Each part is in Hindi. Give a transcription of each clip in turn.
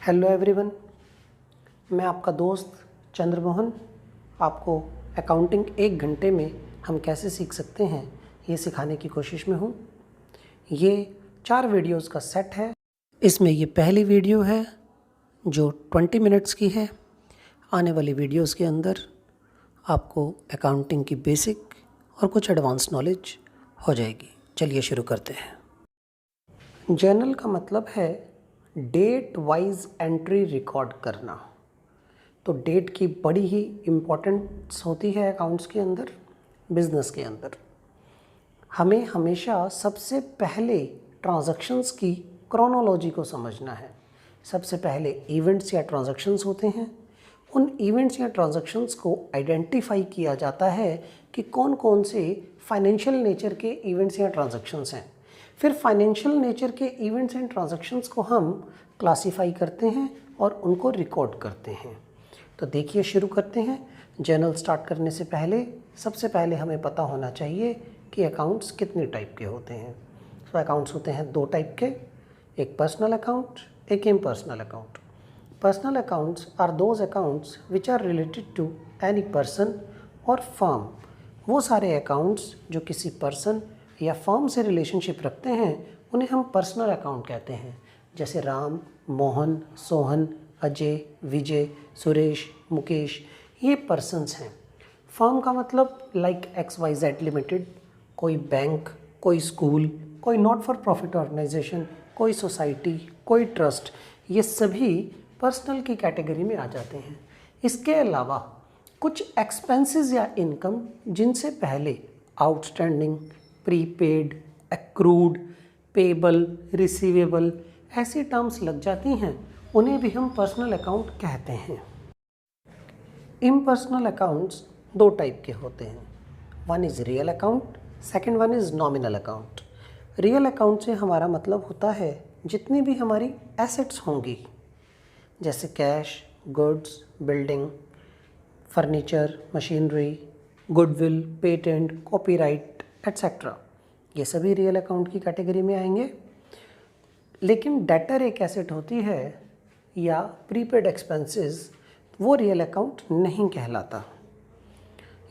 हेलो एवरीवन, मैं आपका दोस्त चंद्रमोहन आपको अकाउंटिंग 1 घंटे में हम कैसे सीख सकते हैं ये सिखाने की कोशिश में हूँ। ये 4 वीडियोस का सेट है। इसमें ये पहली वीडियो है जो 20 मिनट्स की है। आने वाली वीडियोस के अंदर आपको अकाउंटिंग की बेसिक और कुछ एडवांस नॉलेज हो जाएगी। चलिए शुरू करते हैं। जर्नल का मतलब है डेट वाइज एंट्री रिकॉर्ड करना। तो डेट की बड़ी ही इम्पोर्टेंस होती है अकाउंट्स के अंदर, बिजनेस के अंदर। हमें हमेशा सबसे पहले ट्रांजैक्शंस की क्रोनोलॉजी को समझना है। सबसे पहले इवेंट्स या ट्रांजैक्शंस होते हैं। उन इवेंट्स या ट्रांजैक्शंस को आइडेंटिफाई किया जाता है कि कौन कौन से फाइनेंशियल नेचर के इवेंट्स या ट्रांजैक्शंस हैं। फिर फाइनेंशियल नेचर के इवेंट्स एंड ट्रांजैक्शंस को हम क्लासीफाई करते हैं और उनको रिकॉर्ड करते हैं। तो देखिए, शुरू करते हैं। जर्नल स्टार्ट करने से पहले सबसे पहले हमें पता होना चाहिए कि अकाउंट्स कितने टाइप के होते हैं। तो अकाउंट्स होते हैं 2 टाइप के, एक पर्सनल अकाउंट, एक impersonal account. Personal accounts are those accounts which are related to any person और फर्म। वो सारे अकाउंट्स जो किसी पर्सन या फर्म से रिलेशनशिप रखते हैं उन्हें हम पर्सनल अकाउंट कहते हैं। जैसे राम, मोहन, सोहन, अजय, विजय, सुरेश, मुकेश, ये पर्सन्स हैं। फर्म का मतलब लाइक XYZ लिमिटेड, कोई बैंक, कोई स्कूल, कोई नॉट फॉर प्रॉफिट ऑर्गेनाइजेशन, कोई सोसाइटी, कोई ट्रस्ट, ये सभी पर्सनल की कैटेगरी में आ जाते हैं। इसके अलावा कुछ एक्सपेंसेस या इनकम जिनसे पहले outstanding, prepaid, accrued, payable, receivable ऐसी टर्म्स लग जाती हैं, उन्हें भी हम पर्सनल अकाउंट कहते हैं। इम्पर्सनल अकाउंट्स 2 टाइप के होते हैं। One is real account, second one is nominal account. Real account से हमारा मतलब होता है जितनी भी हमारी एसेट्स होंगी, जैसे cash, goods, building, furniture, machinery, goodwill, patent, copyright etcetera, ये सभी रियल अकाउंट की कैटेगरी में आएंगे। लेकिन डेटर एक एसेट होती है या प्रीपेड एक्सपेंसेस, वो रियल अकाउंट नहीं कहलाता।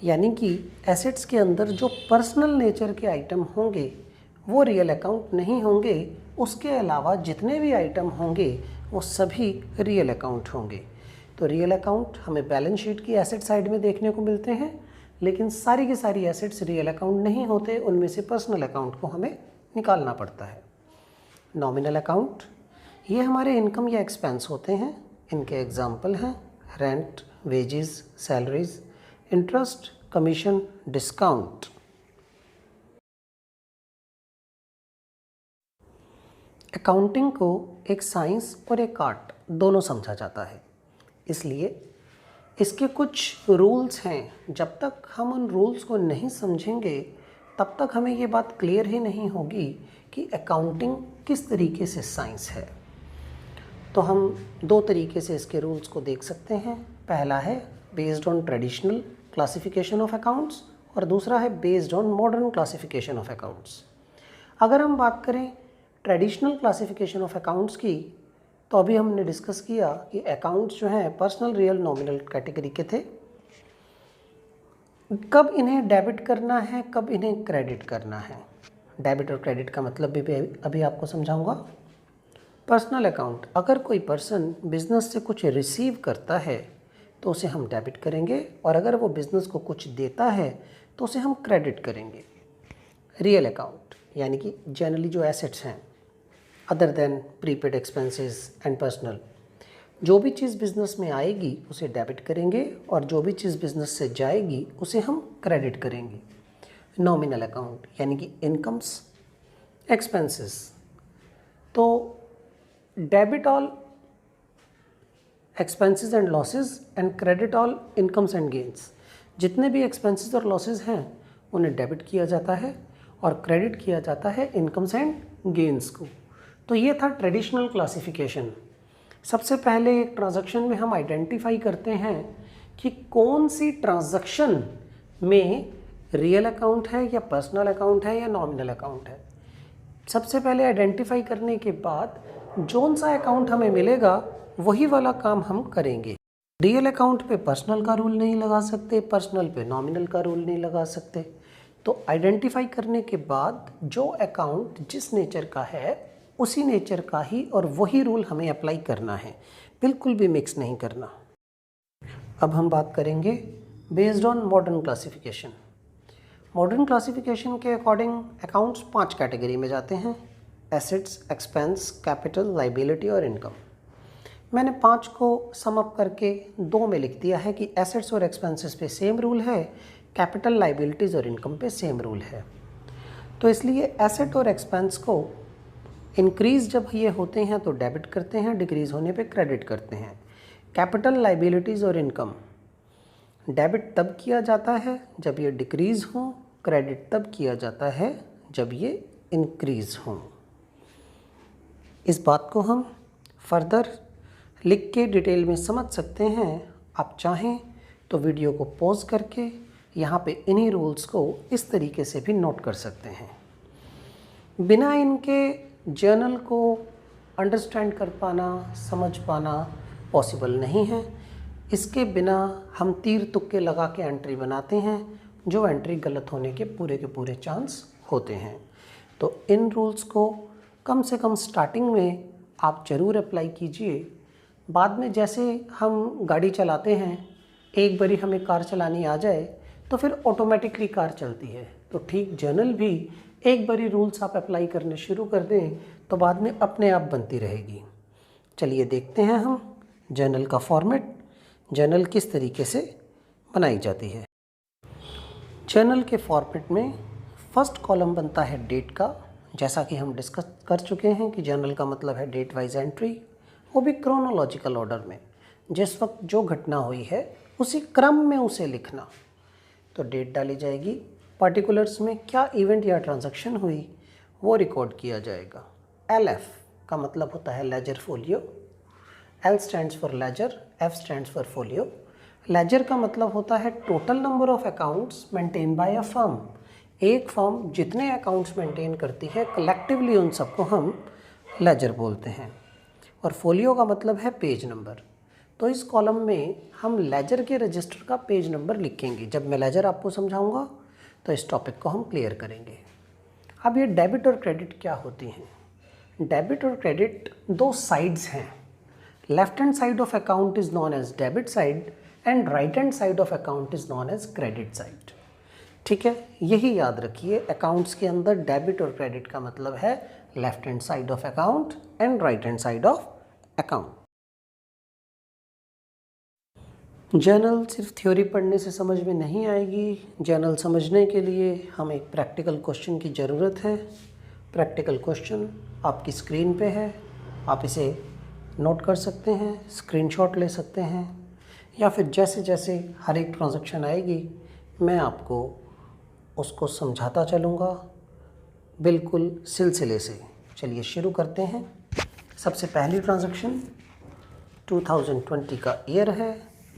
यानी कि एसेट्स के अंदर जो पर्सनल नेचर के आइटम होंगे वो रियल अकाउंट नहीं होंगे। उसके अलावा जितने भी आइटम होंगे वो सभी रियल अकाउंट होंगे। तो रियल अकाउंट हमें बैलेंस शीट की एसेट साइड में देखने को मिलते हैं, लेकिन सारी की सारी एसेट्स रियल अकाउंट नहीं होते। उनमें से पर्सनल अकाउंट को हमें निकालना पड़ता है। नॉमिनल अकाउंट, ये हमारे इनकम या एक्सपेंस होते हैं। इनके एग्जाम्पल हैं rent, wages, salaries, interest, commission, discount. Accounting को एक साइंस और एक आर्ट दोनों समझा जाता है, इसलिए इसके कुछ रूल्स हैं। जब तक हम उन रूल्स को नहीं समझेंगे तब तक हमें ये बात क्लियर ही नहीं होगी कि अकाउंटिंग किस तरीके से साइंस है। तो हम 2 तरीके से इसके रूल्स को देख सकते हैं। पहला है based on traditional classification of accounts और दूसरा है based on modern classification of accounts. अगर हम बात करें ट्रेडिशनल क्लासिफिकेशन ऑफ अकाउंट्स की, तो अभी हमने डिस्कस किया कि अकाउंट्स जो हैं पर्सनल, रियल, नॉमिनल कैटेगरी के थे। कब इन्हें डेबिट करना है, कब इन्हें क्रेडिट करना है। डेबिट और क्रेडिट का मतलब भी अभी आपको समझाऊंगा। पर्सनल अकाउंट, अगर कोई पर्सन बिजनेस से कुछ रिसीव करता है तो उसे हम डेबिट करेंगे, और अगर वो बिजनेस को कुछ देता है तो उसे हम क्रेडिट करेंगे। रियल अकाउंट यानी कि जनरली जो एसेट्स हैं other than prepaid expenses and personal, जो भी चीज़ बिज़नेस में आएगी उसे डेबिट करेंगे और जो भी चीज़ बिज़नेस से जाएगी उसे हम क्रेडिट करेंगे। नॉमिनल अकाउंट यानी कि इनकम्स, एक्सपेंसेस, तो debit all expenses and losses and credit all incomes and gains. जितने भी एक्सपेंसेस और लॉसेस हैं उन्हें डेबिट किया जाता है और क्रेडिट किया जाता है इनकम्स एंड गेन्स को। तो ये था ट्रेडिशनल क्लासिफिकेशन। सबसे पहले एक ट्रांजैक्शन में हम आइडेंटिफाई करते हैं कि कौन सी ट्रांजैक्शन में रियल अकाउंट है या पर्सनल अकाउंट है या नॉमिनल अकाउंट है। सबसे पहले आइडेंटिफाई करने के बाद जोन सा अकाउंट हमें मिलेगा वही वाला काम हम करेंगे। रियल अकाउंट पे पर्सनल का रूल नहीं लगा सकते, पर्सनल पे नॉमिनल का रूल नहीं लगा सकते। तो आइडेंटिफाई करने के बाद जो अकाउंट जिस नेचर का है उसी नेचर का ही और वही रूल हमें अप्लाई करना है, बिल्कुल भी मिक्स नहीं करना। अब हम बात करेंगे based on modern classification. Modern classification के अकॉर्डिंग अकाउंट्स 5 कैटेगरी में जाते हैं: एसेट्स, एक्सपेंस, कैपिटल, लाइबिलिटी और इनकम। मैंने 5 को सम अप करके 2 में लिख दिया है कि एसेट्स और एक्सपेंसेस पे सेम रूल है, कैपिटल, लाइबिलिटीज़ और इनकम पे सेम रूल है। तो इसलिए एसेट और एक्सपेंस को इंक्रीज़ जब ये होते हैं तो डेबिट करते हैं, डिक्रीज़ होने पे क्रेडिट करते हैं। कैपिटल, लाइबिलिटीज़ और इनकम डेबिट तब किया जाता है जब ये डिक्रीज़ हो, क्रेडिट तब किया जाता है जब ये इंक्रीज़ हो। इस बात को हम फर्दर लिख के डिटेल में समझ सकते हैं। आप चाहें तो वीडियो को पॉज करके यहाँ पे इन्हीं रूल्स को इस तरीके से भी नोट कर सकते हैं। बिना इनके जर्नल को अंडरस्टैंड कर पाना, समझ पाना पॉसिबल नहीं है। इसके बिना हम तीर तुक्के लगा के एंट्री बनाते हैं, जो एंट्री गलत होने के पूरे चांस होते हैं। तो इन रूल्स को कम से कम स्टार्टिंग में आप ज़रूर अप्लाई कीजिए। बाद में जैसे हम गाड़ी चलाते हैं, एक बारी हमें कार चलानी आ जाए तो फिर ऑटोमेटिकली कार चलती है। तो ठीक जर्नल भी एक बारी रूल्स आप अप्लाई करने शुरू कर दें तो बाद में अपने आप बनती रहेगी। चलिए देखते हैं हम जर्नल का फॉर्मेट, जर्नल किस तरीके से बनाई जाती है। जर्नल के फॉर्मेट में फर्स्ट कॉलम बनता है डेट का, जैसा कि हम डिस्कस कर चुके हैं कि जर्नल का मतलब है डेट वाइज एंट्री, वो भी क्रोनोलॉजिकल ऑर्डर में। जिस वक्त जो घटना हुई है उसी क्रम में उसे लिखना। तो डेट डाली जाएगी, पार्टिकुलर्स में क्या इवेंट या ट्रांजैक्शन हुई वो रिकॉर्ड किया जाएगा। LF का मतलब होता है ledger folio. L stands for ledger, F stands for folio. Ledger का मतलब होता है total number of accounts maintain by a firm. एक फर्म जितने अकाउंट्स मेंटेन करती है कलेक्टिवली उन सबको हम लेजर बोलते हैं। और फोलियो का मतलब है पेज नंबर। तो इस कॉलम में हम लेजर के रजिस्टर का पेज नंबर लिखेंगे। जब मैं लेजर आपको समझाऊंगा तो इस टॉपिक को हम क्लियर करेंगे। अब ये डेबिट और क्रेडिट क्या होती हैं? डेबिट और क्रेडिट 2 साइड्स हैं। Left hand side of account is known as debit side and right hand side of account is known as credit side. ठीक है, यही याद रखिए। अकाउंट्स के अंदर डेबिट और क्रेडिट का मतलब है left hand side of account and right hand side of account. Journal सिर्फ थ्योरी पढ़ने से समझ में नहीं आएगी। जर्नल समझने के लिए हमें एक प्रैक्टिकल क्वेश्चन की ज़रूरत है। प्रैक्टिकल क्वेश्चन आपकी स्क्रीन पे है, आप इसे नोट कर सकते हैं, स्क्रीनशॉट ले सकते हैं, या फिर जैसे जैसे हर एक ट्रांजैक्शन आएगी मैं आपको उसको समझाता चलूँगा बिल्कुल सिलसिले से। चलिए शुरू करते हैं। सबसे पहली ट्रांजैक्शन 2020 का ईयर है,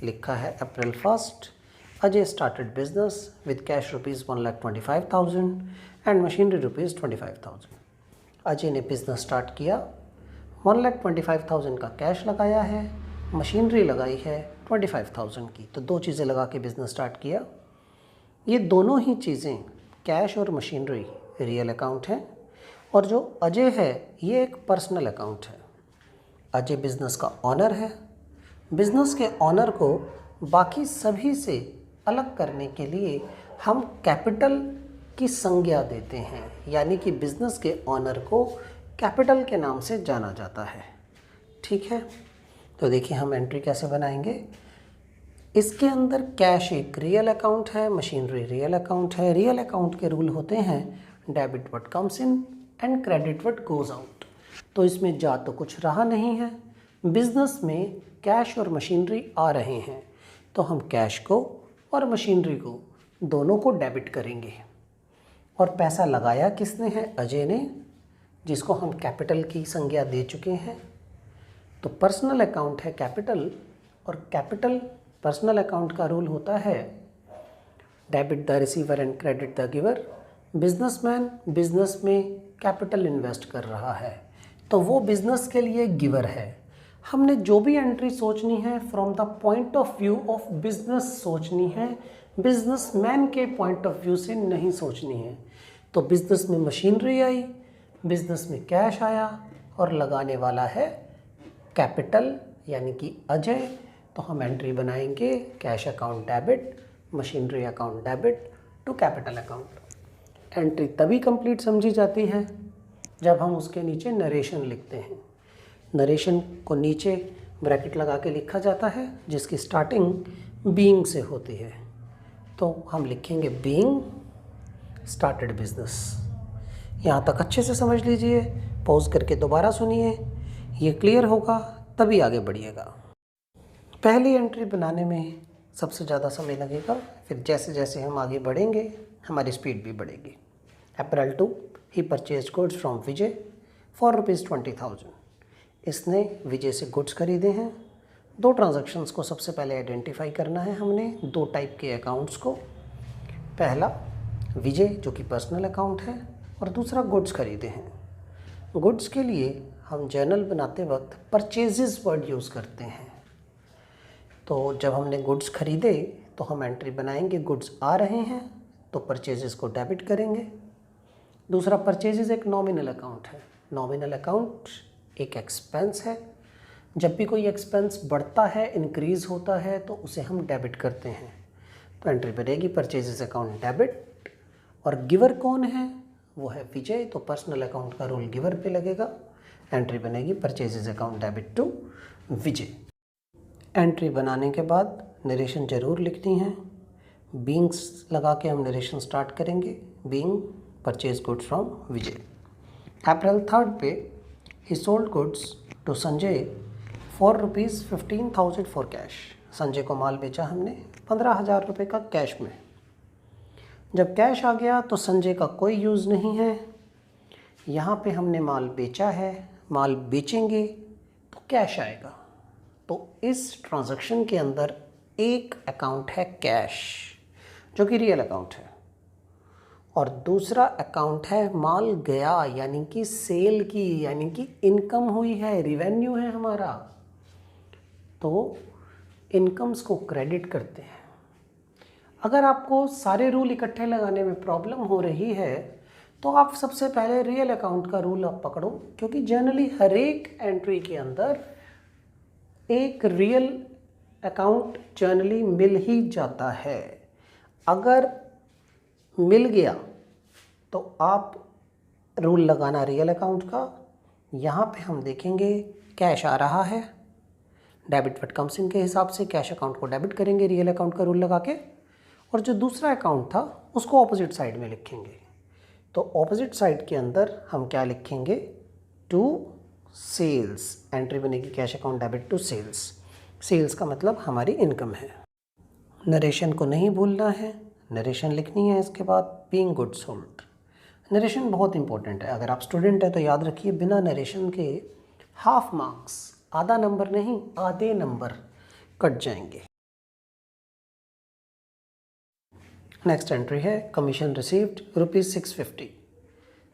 लिखा है अप्रैल 1। Ajay started business with cash ₹1,25,000 and machinery ₹25,000। Ajay ने बिजनेस स्टार्ट किया, 1,25,000 का कैश लगाया है, मशीनरी लगाई है 25,000 की। तो 2 चीज़ें लगा के बिजनेस स्टार्ट किया। ये दोनों ही चीज़ें, कैश और मशीनरी, रियल अकाउंट हैं। और जो अजय है ये एक पर्सनल अकाउंट है। अजय बिजनेस का ऑनर है। बिजनेस के ऑनर को बाकी सभी से अलग करने के लिए हम कैपिटल की संज्ञा देते हैं, यानी कि बिजनेस के ऑनर को कैपिटल के नाम से जाना जाता है। ठीक है, तो देखिए हम एंट्री कैसे बनाएंगे। इसके अंदर कैश एक रियल अकाउंट है, मशीनरी रियल अकाउंट है। रियल अकाउंट के रूल होते हैं debit what comes in and credit what goes out. तो इसमें जा तो कुछ रहा नहीं है। बिजनेस में कैश और मशीनरी आ रहे हैं तो हम कैश को और मशीनरी को दोनों को डेबिट करेंगे। और पैसा लगाया किसने है? अजय ने, जिसको हम कैपिटल की संज्ञा दे चुके हैं। तो पर्सनल अकाउंट है कैपिटल, और कैपिटल पर्सनल अकाउंट का रूल होता है debit the receiver and credit the giver. Businessman business में कैपिटल इन्वेस्ट कर रहा है तो वो बिजनेस के लिए गिवर है। हमने जो भी एंट्री सोचनी है from the point of view of business सोचनी है, बिजनेसमैन के पॉइंट ऑफ व्यू से नहीं सोचनी है। तो बिजनेस में मशीनरी आई, बिजनेस में कैश आया और लगाने वाला है कैपिटल यानी कि अजय। तो हम एंट्री बनाएंगे cash account debit, machinery account debit to capital account. Entry तभी कंप्लीट समझी जाती है जब हम उसके नीचे नरेशन लिखते हैं। नरेशन को नीचे ब्रैकेट लगा के लिखा जाता है जिसकी स्टार्टिंग बीइंग से होती है। तो हम लिखेंगे बीइंग स्टार्टेड बिजनेस। यहाँ तक अच्छे से समझ लीजिए, पॉज करके दोबारा सुनिए, ये क्लियर होगा तभी आगे बढ़िएगा। पहली एंट्री बनाने में सबसे ज़्यादा समय लगेगा, फिर जैसे जैसे हम आगे बढ़ेंगे हमारी स्पीड भी बढ़ेगी। April 2 he purchase goods from Vijay for ₹20,000। इसने विजय से गुड्स खरीदे हैं। दो ट्रांजैक्शंस को सबसे पहले आइडेंटिफाई करना है हमने, दो टाइप के अकाउंट्स को। पहला विजय जो कि पर्सनल अकाउंट है और दूसरा गुड्स खरीदे हैं। गुड्स के लिए हम जर्नल बनाते वक्त परचेजेस वर्ड यूज़ करते हैं। तो जब हमने गुड्स खरीदे तो हम एंट्री बनाएंगे गुड्स आ रहे हैं तो परचेजेस को डेबिट करेंगे। दूसरा परचेजेस एक नॉमिनल अकाउंट है। नॉमिनल अकाउंट एक एक्सपेंस है। जब भी कोई एक्सपेंस बढ़ता है, इंक्रीज़ होता है तो उसे हम डेबिट करते हैं। तो एंट्री बनेगी परचेजेस अकाउंट डेबिट। और गिवर कौन है? वो है विजय, तो पर्सनल अकाउंट का रूल गिवर पे लगेगा। एंट्री बनेगी purchases account debit to Vijay. Entry बनाने के बाद नरेशन ज़रूर लिखनी है। बीइंग्स लगा के हम नरेशन स्टार्ट करेंगे। Being purchase goods from Vijay. April 3 पे ही sold goods to Sanjay for ₹15,000 for cash. Sanjay को माल बेचा हमने 15,000 रुपये का कैश में। जब कैश आ गया तो संजय का कोई यूज़ नहीं है। यहाँ पे हमने माल बेचा है, माल बेचेंगे तो कैश आएगा। तो इस ट्रांजैक्शन के अंदर एक अकाउंट है कैश जो कि रियल अकाउंट है और दूसरा अकाउंट है माल गया यानी कि सेल की, यानी कि इनकम हुई है, रिवेन्यू है हमारा। तो इनकम्स को क्रेडिट करते हैं। अगर आपको सारे रूल इकट्ठे लगाने में प्रॉब्लम हो रही है तो आप सबसे पहले रियल अकाउंट का रूल आप पकड़ो, क्योंकि जनरली हर एक एंट्री के अंदर एक रियल अकाउंट जनरली मिल ही जाता है। अगर मिल गया तो आप रूल लगाना रियल अकाउंट का। यहाँ पे हम देखेंगे कैश आ रहा है, डेबिट व्हाट कम्स इन के हिसाब से कैश अकाउंट को डेबिट करेंगे रियल अकाउंट का रूल लगा के, और जो दूसरा अकाउंट था उसको ऑपोजिट साइड में लिखेंगे। तो ऑपोजिट साइड के अंदर हम क्या लिखेंगे? To sales. एंट्री बनेगी cash account debit to sales. Sales का मतलब हमारी इनकम है। नरेशन को नहीं भूलना है, नरेशन लिखनी है। इसके बाद बीइंग गुड्स सोल्ड। नरेशन बहुत इंपॉर्टेंट है। अगर आप स्टूडेंट हैं तो याद रखिए, बिना नरेशन के हाफ मार्क्स, आधा नंबर नहीं आधे नंबर कट जाएंगे। नेक्स्ट एंट्री है कमीशन रिसीव्ड ₹650।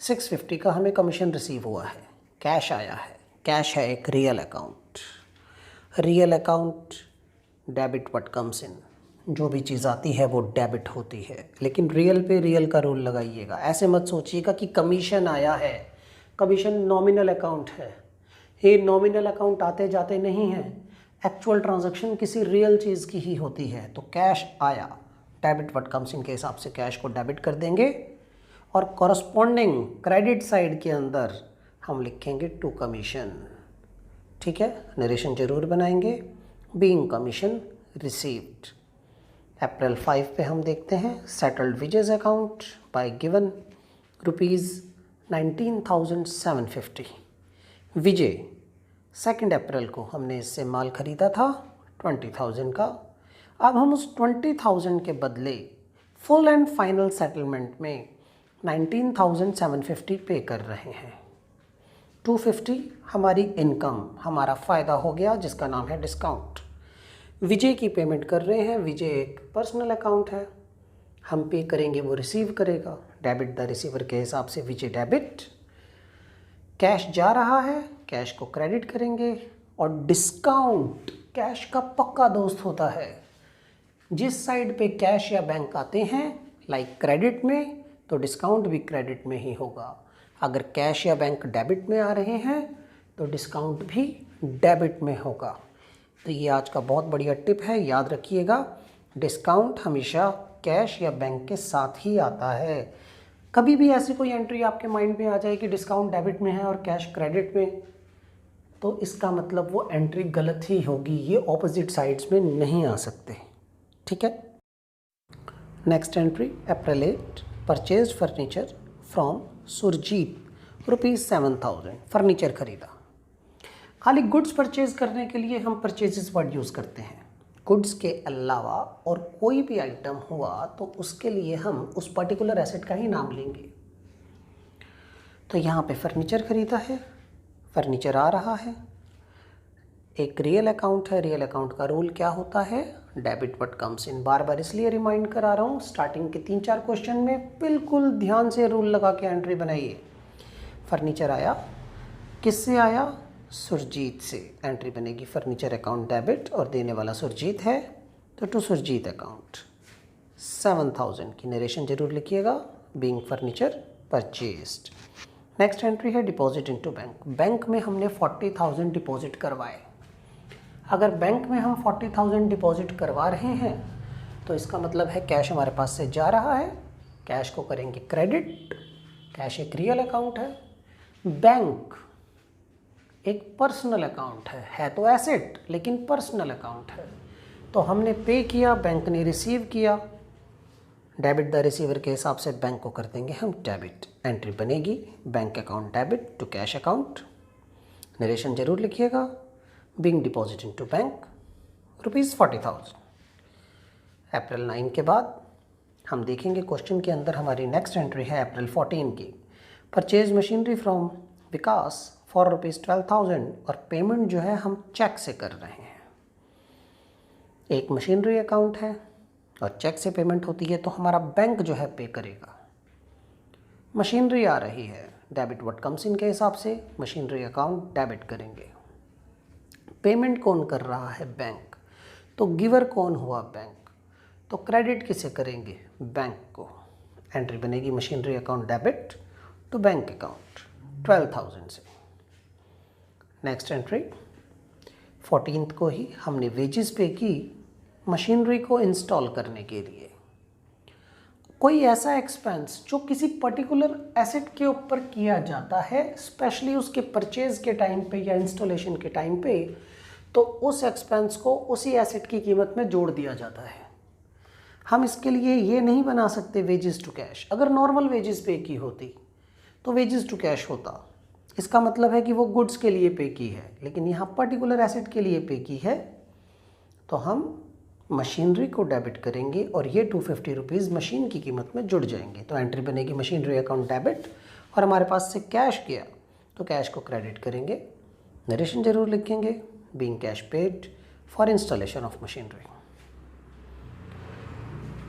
650 का हमें कमीशन रिसीव हुआ है, कैश आया है। कैश है एक real account. Real account debit what comes इन, जो भी चीज़ आती है वो डेबिट होती है, लेकिन रियल पे रियल का रूल लगाइएगा। ऐसे मत सोचिएगा कि कमीशन आया है, कमीशन नॉमिनल अकाउंट है। ये नॉमिनल अकाउंट आते जाते नहीं है, एक्चुअल ट्रांजैक्शन किसी रियल चीज़ की ही होती है। तो कैश आया, डेबिट व्हाट कम्स इन के हिसाब से कैश को डेबिट कर देंगे और कॉरस्पॉन्डिंग क्रेडिट साइड के अंदर हम लिखेंगे टू कमीशन। ठीक है, नरेशन जरूर बनाएंगे। Being commission received. अप्रैल 5 पे हम देखते हैं settled Vijay's account by given ₹19,750। विजय 2 अप्रैल को हमने इससे माल ख़रीदा था 20,000 का। अब हम उस 20,000 के बदले फुल एंड फाइनल सेटलमेंट में 19,750 पे कर रहे हैं। 250 हमारी इनकम, हमारा फ़ायदा हो गया जिसका नाम है डिस्काउंट। विजय की पेमेंट कर रहे हैं। विजय एक पर्सनल अकाउंट है, हम पे करेंगे वो रिसीव करेगा। डेबिट द रिसीवर के हिसाब से विजय डेबिट। कैश जा रहा है, कैश को क्रेडिट करेंगे और डिस्काउंट कैश का पक्का दोस्त होता है। जिस साइड पे कैश या बैंक आते हैं लाइक क्रेडिट में, तो डिस्काउंट भी क्रेडिट में ही होगा। अगर कैश या बैंक डेबिट में आ रहे हैं तो डिस्काउंट भी डेबिट में होगा। तो ये आज का बहुत बढ़िया टिप है, याद रखिएगा। डिस्काउंट हमेशा कैश या बैंक के साथ ही आता है। कभी भी ऐसी कोई एंट्री आपके माइंड में आ जाए कि डिस्काउंट डेबिट में है और कैश क्रेडिट में, तो इसका मतलब वो एंट्री गलत ही होगी। ये ऑपोजिट साइड्स में नहीं आ सकते, ठीक है। Next entry, April 8, purchased furniture from Surjeet ₹7,000। Furniture खरीदा। खाली गुड्स परचेज करने के लिए हम परचेजेस वर्ड यूज़ करते हैं। गुड्स के अलावा और कोई भी आइटम हुआ तो उसके लिए हम उस पर्टिकुलर एसेट का ही नाम लेंगे। तो यहाँ पे फर्नीचर खरीदा है, फर्नीचर आ रहा है। एक रियल अकाउंट है, रियल अकाउंट का रूल क्या होता है? Debit what comes in. बार बार इसलिए रिमाइंड करा रहा हूँ, स्टार्टिंग के 3-4 क्वेश्चन में बिल्कुल ध्यान से रूल लगा के एंट्री बनाइए। फर्नीचर आया, किससे आया? सुरजीत से। एंट्री बनेगी फर्नीचर अकाउंट डेबिट और देने वाला सुरजीत है, तो टू सुरजीत अकाउंट 7,000 की नरेशन जरूर लिखिएगा। Being furniture purchased. Next entry है डिपॉजिट इनटू बैंक। बैंक में हमने 40,000 डिपॉजिट करवाए। अगर बैंक में हम 40,000 डिपॉजिट करवा रहे हैं तो इसका मतलब है कैश हमारे पास से जा रहा है, कैश को करेंगे क्रेडिट। कैश एक रियल अकाउंट है, बैंक एक पर्सनल अकाउंट है तो एसेट लेकिन पर्सनल अकाउंट है। तो हमने पे किया, बैंक ने रिसीव किया, डेबिट द रिसीवर के हिसाब से बैंक को कर देंगे हम डेबिट। एंट्री बनेगी bank account debit to cash account. Narration जरूर लिखिएगा। Being deposit into bank ₹40,000। April 9 के बाद हम देखेंगे क्वेश्चन के अंदर हमारी नेक्स्ट एंट्री है अप्रैल 14 की। Purchase machinery from Vikas for ₹12,000 और पेमेंट जो है हम चेक से कर रहे हैं। एक मशीनरी अकाउंट है और चेक से पेमेंट होती है तो हमारा बैंक जो है पे करेगा। मशीनरी आ रही है, डेबिट व्हाट कम्स इन के हिसाब से मशीनरी अकाउंट डेबिट करेंगे। पेमेंट कौन कर रहा है? बैंक। तो गिवर कौन हुआ? बैंक। तो क्रेडिट किसे करेंगे? बैंक को। एंट्री बनेगी machinery account debit to bank account 12,000 से। नेक्स्ट एंट्री 14th को ही हमने वेजेस पे की मशीनरी को इंस्टॉल करने के लिए। कोई ऐसा एक्सपेंस जो किसी पर्टिकुलर एसेट के ऊपर किया जाता है, स्पेशली उसके परचेज के टाइम पे या इंस्टॉलेशन के टाइम पे, तो उस एक्सपेंस को उसी एसेट की कीमत में जोड़ दिया जाता है। हम इसके लिए ये नहीं बना सकते वेजेस टू कैश। अगर नॉर्मल वेजेस पे की होती तो वेजेस टू कैश होता। इसका मतलब है कि वो गुड्स के लिए पे की है, लेकिन यहाँ पर्टिकुलर एसेट के लिए पे की है तो हम मशीनरी को डेबिट करेंगे और ये ₹250 मशीन की कीमत में जुड़ जाएंगे। तो एंट्री बनेगी मशीनरी अकाउंट डेबिट और हमारे पास से कैश गया तो कैश को क्रेडिट करेंगे। नरेशन जरूर लिखेंगे। Being cash paid for installation of machinery.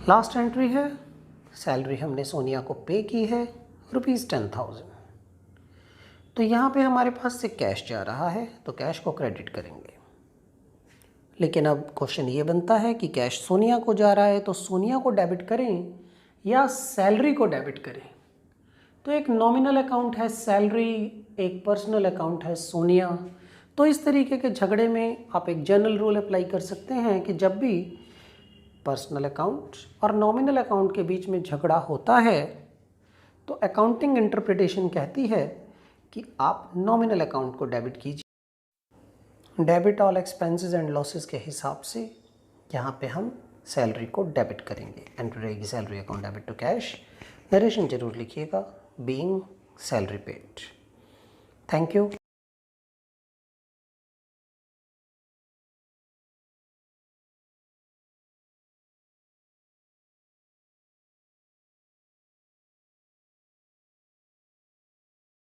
Last entry है सैलरी हमने सोनिया को पे की है ₹10,000। तो यहाँ पे हमारे पास से कैश जा रहा है तो कैश को क्रेडिट करेंगे। लेकिन अब क्वेश्चन ये बनता है कि कैश सोनिया को जा रहा है तो सोनिया को डेबिट करें या सैलरी को डेबिट करें। तो एक नॉमिनल अकाउंट है सैलरी, एक पर्सनल अकाउंट है सोनिया। तो इस तरीके के झगड़े में आप एक जनरल रूल अप्लाई कर सकते हैं कि जब भी पर्सनल अकाउंट और नॉमिनल अकाउंट के बीच में झगड़ा होता है तो अकाउंटिंग इंटरप्रिटेशन कहती है कि आप नॉमिनल अकाउंट को डेबिट कीजिए। Debit all expenses and losses के हिसाब से यहाँ पे हम सैलरी को डेबिट करेंगे। एंट्री रहेगी salary account debit to cash. Narration जरूर लिखिएगा। Being salary paid. Thank you.